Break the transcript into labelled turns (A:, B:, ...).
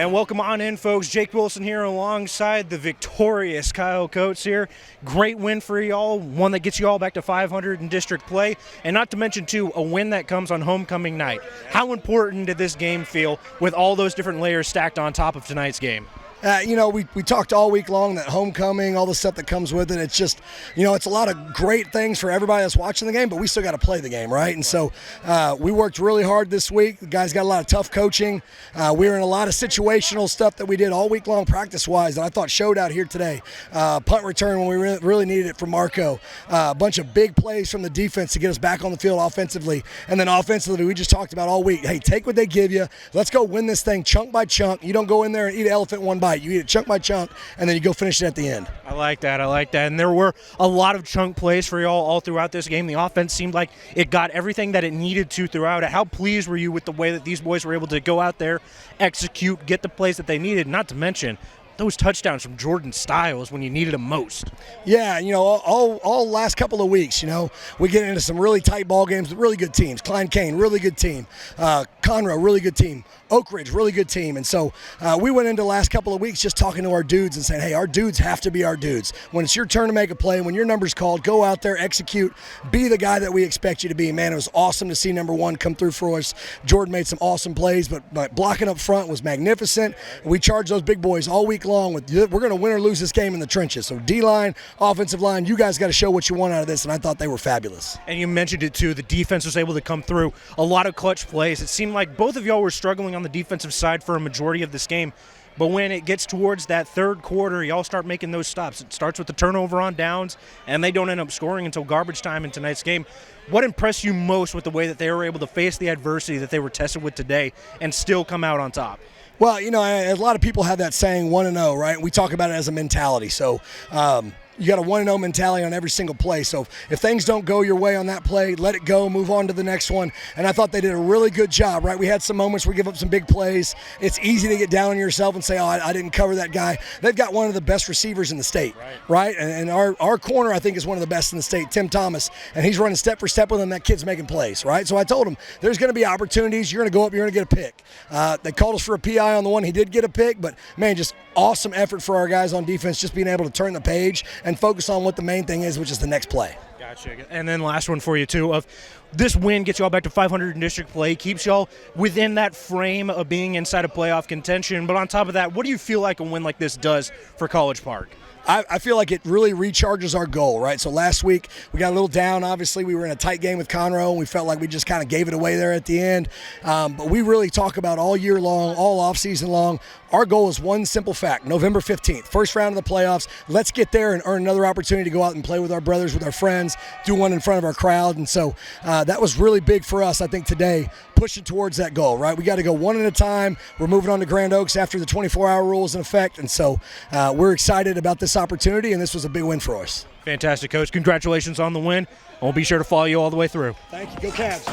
A: And welcome on in, folks. Jake Wilson here alongside the victorious Kyle Coates here. Great win for y'all, one that gets you all back to 500 in district play, and not to mention, too, a win that comes on homecoming night. How important did this game feel with all those different layers stacked on top of tonight's game?
B: We talked all week long that homecoming, all the stuff that comes with it. It's just, it's a lot of great things for everybody that's watching the game, but we still got to play the game, right? And so we worked really hard this week. The guys got a lot of tough coaching. We were in a lot of situational stuff that we did all week long practice-wise that I thought showed out here today. Punt return when we really needed it from Marco. A bunch of big plays from the defense to get us back on the field offensively. And then offensively, we just talked about all week, hey, take what they give you. Let's go win this thing chunk by chunk. You don't go in there and eat an elephant one bite. You eat it chunk by chunk, and then you go finish it at the end.
A: I like that. And there were a lot of chunk plays for y'all all throughout this game. The offense seemed like it got everything that it needed to throughout it. How pleased were you with the way that these boys were able to go out there, execute, get the plays that they needed, not to mention those touchdowns from Jordan Styles when you needed them most?
B: Yeah, all last couple of weeks, we get into some really tight ball games with really good teams. Klein Kane, really good team. Conroe, really good team. Oak Ridge, really good team. And so we went into the last couple of weeks just talking to our dudes and saying, hey, our dudes have to be our dudes. When it's your turn to make a play, when your number's called, go out there, execute, be the guy that we expect you to be. Man, it was awesome to see number one come through for us. Jordan made some awesome plays, but blocking up front was magnificent. We charged those big boys all week long with, we're going to win or lose this game in the trenches. So D-line, offensive line, you guys got to show what you want out of this, and I thought they were fabulous.
A: And you mentioned it too, the defense was able to come through. A lot of clutch plays. It seemed like both of y'all were struggling on the defensive side for a majority of this game. But when it gets towards that third quarter, y'all start making those stops. It starts with the turnover on downs, and they don't end up scoring until garbage time in tonight's game. What impressed you most with the way that they were able to face the adversity that they were tested with today and still come out on top?
B: Well, a lot of people have that saying 1-0, right? We talk about it as a mentality. So, you got a 1-0 mentality on every single play. So if things don't go your way on that play, let it go, move on to the next one. And I thought they did a really good job, right? We had some moments where we give up some big plays. It's easy to get down on yourself and say, oh, I didn't cover that guy. They've got one of the best receivers in the state, right? And our corner, I think, is one of the best in the state, Tim Thomas. And he's running step for step with him. That kid's making plays, right? So I told him, there's going to be opportunities. You're going to go up, you're going to get a pick. They called us for a PI on the one. He did get a pick, but, man, just awesome effort for our guys on defense, just being able to turn the page and focus on what the main thing is, which is the next play.
A: Gotcha. And then last one for you, too, of this win gets you all back to 500 in district play, keeps y'all within that frame of being inside of playoff contention. But on top of that, what do you feel like a win like this does for College Park?
B: I feel like it really recharges our goal, right? So last week we got a little down. Obviously, we were in a tight game with Conroe, and we felt like we just kind of gave it away there at the end. But we really talk about all year long, all offseason long, our goal is one simple fact: November 15th, first round of the playoffs. Let's get there and earn another opportunity to go out and play with our brothers, with our friends, do one in front of our crowd. And so that was really big for us, I think, today, pushing towards that goal, right? We got to go one at a time. We're moving on to Grand Oaks after the 24-hour rule is in effect. And so we're excited about this opportunity, and this was a big win for us.
A: Fantastic, Coach. Congratulations on the win. We'll be sure to follow you all the way through.
B: Thank you. Go Cavs.